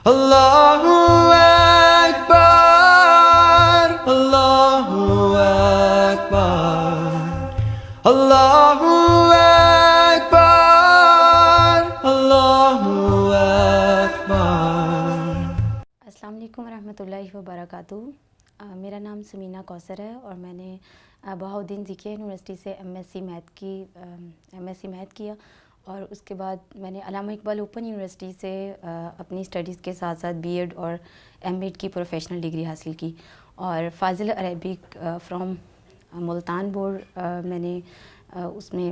اللہ اکبر اللہ اکبر اللہ اکبر اللہ اکبر۔ السلام علیکم ورحمۃ اللہ وبرکاتہ۔ میرا نام سمینہ کوثر ہے اور میں نے بہاؤالدین ذکیہ یونیورسٹی سے ایم ایس سی میتھ کیا اور اس کے بعد میں نے علامہ اقبال اوپن یونیورسٹی سے اپنی اسٹڈیز کے ساتھ ساتھ بی ایڈ اور ایم ایڈ کی پروفیشنل ڈگری حاصل کی، اور فاضل عربک فرام ملتان بورڈ میں نے اس میں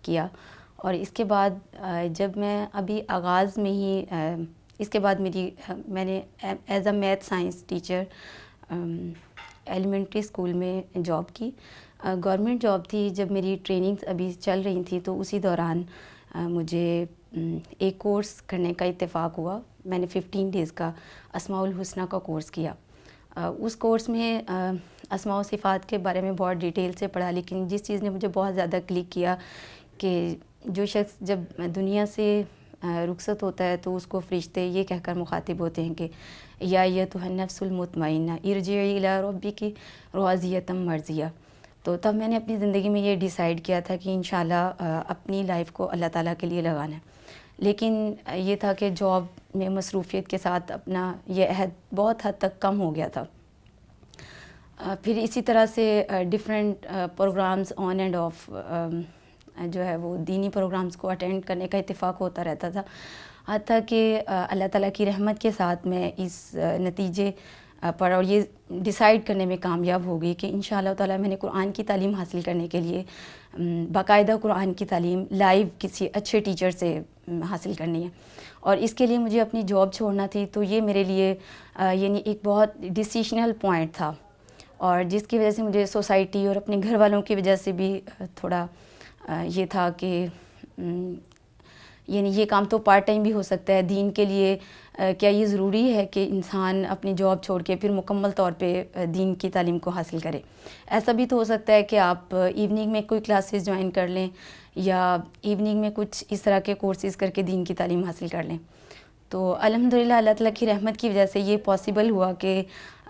کیا۔ اور اس کے بعد جب میں ابھی آغاز میں ہی اس کے بعد میں نے as a math science teacher elementary school میں جاب کی، گورنمنٹ جاب تھی۔ جب میری ٹریننگز ابھی چل رہی تھیں تو اسی دوران مجھے ایک کورس کرنے کا اتفاق ہوا۔ میں نے 15 ڈیز کا اسماء الحسنی کا کورس کیا۔ اس کورس میں اسماء و صفات کے بارے میں بہت ڈیٹیل سے پڑھا، لیکن جس چیز نے مجھے بہت زیادہ کلک کیا کہ جو شخص جب دنیا سے رخصت ہوتا ہے تو اس کو فرشتے یہ کہہ کر مخاطب ہوتے ہیں کہ یا ایتھا النفس المطمئنہ ارجعی الی ربک راضیۃ مرضیہ۔ تو تب میں نے اپنی زندگی میں یہ ڈیسائیڈ کیا تھا کہ انشاءاللہ اپنی لائف کو اللہ تعالیٰ کے لیے لگانا ہے، لیکن یہ تھا کہ جاب میں مصروفیت کے ساتھ اپنا یہ عہد بہت حد تک کم ہو گیا تھا۔ پھر اسی طرح سے different programmes on and off جو ہے وہ دینی پروگرامز کو اٹینڈ کرنے کا اتفاق ہوتا رہتا تھا، حتیٰ کہ اللہ تعالیٰ کی رحمت کے ساتھ میں اس نتیجے پر اور یہ ڈیسائیڈ کرنے میں کامیاب ہو گئی کہ انشاءاللہ تعالیٰ میں نے قرآن کی تعلیم حاصل کرنے کے لیے باقاعدہ قرآن کی تعلیم لائیو کسی اچھے ٹیچر سے حاصل کرنی ہے، اور اس کے لیے مجھے اپنی جاب چھوڑنا تھی۔ تو یہ میرے لیے یعنی ایک بہت ڈیسیشنل پوائنٹ تھا، اور جس کی وجہ سے مجھے سوسائٹی اور اپنے گھر والوں کی وجہ سے بھی تھوڑا یہ تھا کہ یعنی یہ کام تو پارٹ ٹائم بھی ہو سکتا ہے، دین کے لیے کیا یہ ضروری ہے کہ انسان اپنی جاب چھوڑ کے پھر مکمل طور پہ دین کی تعلیم کو حاصل کرے؟ ایسا بھی تو ہو سکتا ہے کہ آپ ایوننگ میں کوئی کلاسز جوائن کر لیں یا ایوننگ میں کچھ اس طرح کے کورسز کر کے دین کی تعلیم حاصل کر لیں۔ تو الحمدللہ اللہ تعالیٰ کی رحمت کی وجہ سے یہ پاسبل ہوا کہ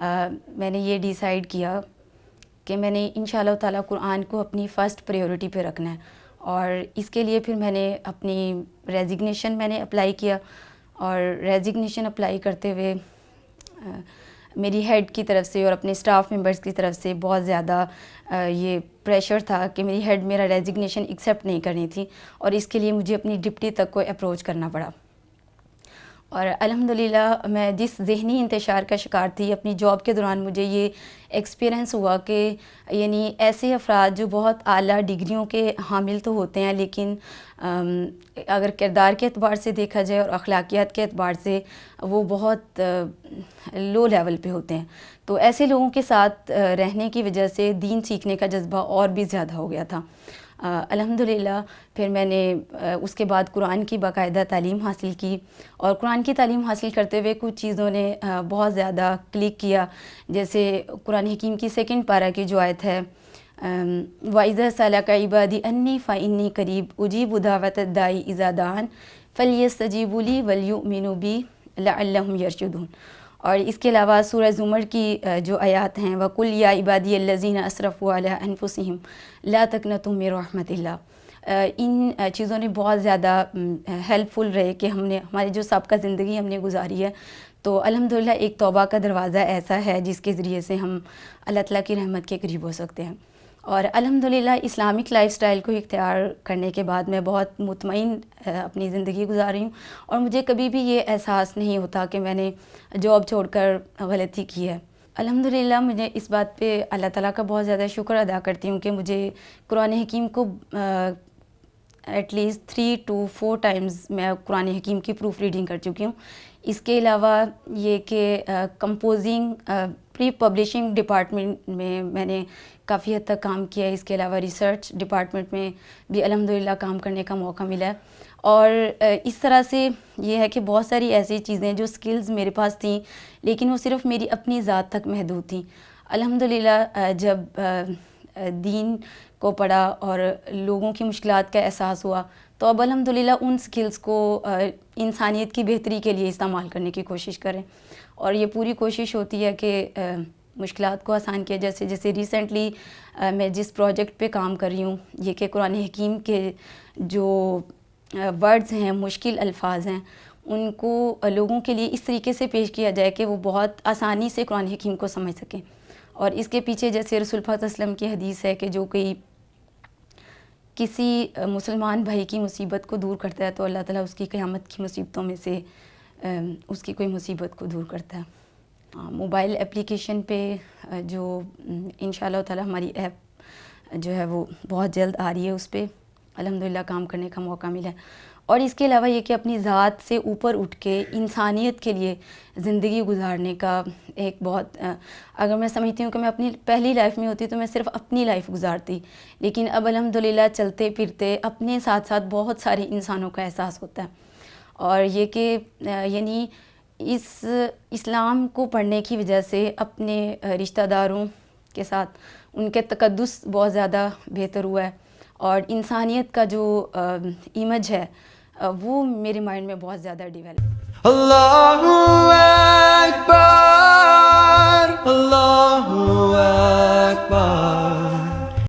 میں نے یہ ڈیسائیڈ کیا کہ میں نے انشاءاللہ تعالیٰ قرآن کو اپنی فرسٹ پریورٹی پہ رکھنا ہے، اور اس کے لیے پھر میں نے اپنی ریزگنیشن میں نے اپلائی کیا، اور ریزگنیشن اپلائی کرتے ہوئے میری ہیڈ کی طرف سے اور اپنے اسٹاف ممبرس کی طرف سے بہت زیادہ یہ پریشر تھا کہ میری ہیڈ میرا ریزگنیشن ایکسیپٹ نہیں کرنی تھی، اور اس کے لیے مجھے اپنی ڈپٹی تک کو اپروچ کرنا پڑا۔ اور الحمدللہ میں جس ذہنی انتشار کا شکار تھی اپنی جاب کے دوران، مجھے یہ ایکسپیرئنس ہوا کہ یعنی ایسے افراد جو بہت اعلیٰ ڈگریوں کے حامل تو ہوتے ہیں، لیکن اگر کردار کے اعتبار سے دیکھا جائے اور اخلاقیات کے اعتبار سے وہ بہت لو لیول پہ ہوتے ہیں۔ تو ایسے لوگوں کے ساتھ رہنے کی وجہ سے دین سیکھنے کا جذبہ اور بھی زیادہ ہو گیا تھا۔ الحمدللہ پھر میں نے اس کے بعد قرآن کی باقاعدہ تعلیم حاصل کی، اور قرآن کی تعلیم حاصل کرتے ہوئے کچھ چیزوں نے بہت زیادہ کلک کیا، جیسے قرآن حکیم کی 2 پارہ کی جو آیت ہے وَإِذَا سَأَلَكَ عِبَادِي أَنِّي فَإِنِّي قَرِيبٌ أُجِيبُ دَعْوَةَ الدَّاعِ إِذَا دَعَانِ فَلْيَسْتَجِيبُوا لِي وَلْيُؤْمِنُوا بِي لَعَلَّهُمْ يَرْشُدُونَ۔ اور اس کے علاوہ سورہ زمر کی جو آیات ہیں وَقُلْ يَا عِبَادِيَ الَّذِينَ أَسْرَفُوا عَلَىٰ أَنفُسِهِمْ لَا تَقْنَطُوا مِن رَحْمَةِ اللَّهِ۔ ان چیزوں نے بہت زیادہ ہیلپ فل رہے کہ ہماری جو سابقہ زندگی ہم نے گزاری ہے، تو الحمدللہ ایک توبہ کا دروازہ ایسا ہے جس کے ذریعے سے ہم اللہ تعالیٰ کی رحمت کے قریب ہو سکتے ہیں۔ اور الحمدللہ اسلامک لائف سٹائل کو اختیار کرنے کے بعد میں بہت مطمئن اپنی زندگی گزار رہی ہوں، اور مجھے کبھی بھی یہ احساس نہیں ہوتا کہ میں نے جاب چھوڑ کر غلطی کی ہے۔ الحمدللہ مجھے اس بات پہ اللہ تعالیٰ کا بہت زیادہ شکر ادا کرتی ہوں کہ مجھے قرآن حکیم کو ایٹ لیسٹ 3 to 4 ٹائمز میں قرآن حکیم کی پروف ریڈنگ کر چکی ہوں۔ اس کے علاوہ یہ کہ کمپوزنگ پری پبلشنگ ڈپارٹمنٹ میں نے کافی حد تک کام کیا ہے۔ اس کے علاوہ ریسرچ ڈپارٹمنٹ میں بھی الحمدللہ کام کرنے کا موقع ملا ہے، اور اس طرح سے یہ ہے کہ بہت ساری ایسی چیزیں جو سکلز میرے پاس تھیں لیکن وہ صرف میری اپنی ذات تک محدود تھیں۔ الحمدللہ جب دین کو پڑھا اور لوگوں کی مشکلات کا احساس ہوا تو اب الحمدللہ ان سکلز کو انسانیت کی بہتری کے لیے استعمال کرنے کی کوشش کریں، اور یہ پوری کوشش ہوتی ہے کہ مشکلات کو آسان کیا. جیسے ریسنٹلی میں جس پروجیکٹ پہ کام کر رہی ہوں یہ کہ قرآن حکیم کے جو ورڈز ہیں، مشکل الفاظ ہیں، ان کو لوگوں کے لیے اس طریقے سے پیش کیا جائے کہ وہ بہت آسانی سے قرآن حکیم کو سمجھ سکیں. اور اس کے پیچھے جیسے رسول پاک صلی اللہ علیہ وسلم کی حدیث ہے کہ جو کوئی کسی مسلمان بھائی کی مصیبت کو دور کرتا ہے تو اللہ تعالیٰ اس کی قیامت کی مصیبتوں میں سے اس کی کوئی مصیبت کو دور کرتا ہے. موبائل اپلیکیشن پہ جو انشاءاللہ تعالیٰ ہماری ایپ جو ہے وہ بہت جلد آ رہی ہے، اس پہ الحمدللہ کام کرنے کا موقع ملا ہے. اور اس کے علاوہ یہ کہ اپنی ذات سے اوپر اٹھ کے انسانیت کے لیے زندگی گزارنے کا ایک بہت اگر میں سمجھتی ہوں کہ میں اپنی پہلی لائف میں ہوتی تو میں صرف اپنی لائف گزارتی، لیکن اب الحمدللہ چلتے پھرتے اپنے ساتھ ساتھ بہت سارے انسانوں کا احساس ہوتا ہے. اور یہ کہ یعنی اس اسلام کو پڑھنے کی وجہ سے اپنے رشتہ داروں کے ساتھ ان کے تقدس بہت زیادہ بہتر ہوا ہے، اور انسانیت کا جو امیج ہے وہ میرے مائنڈ میں بہت زیادہ ڈیولپ. Allahu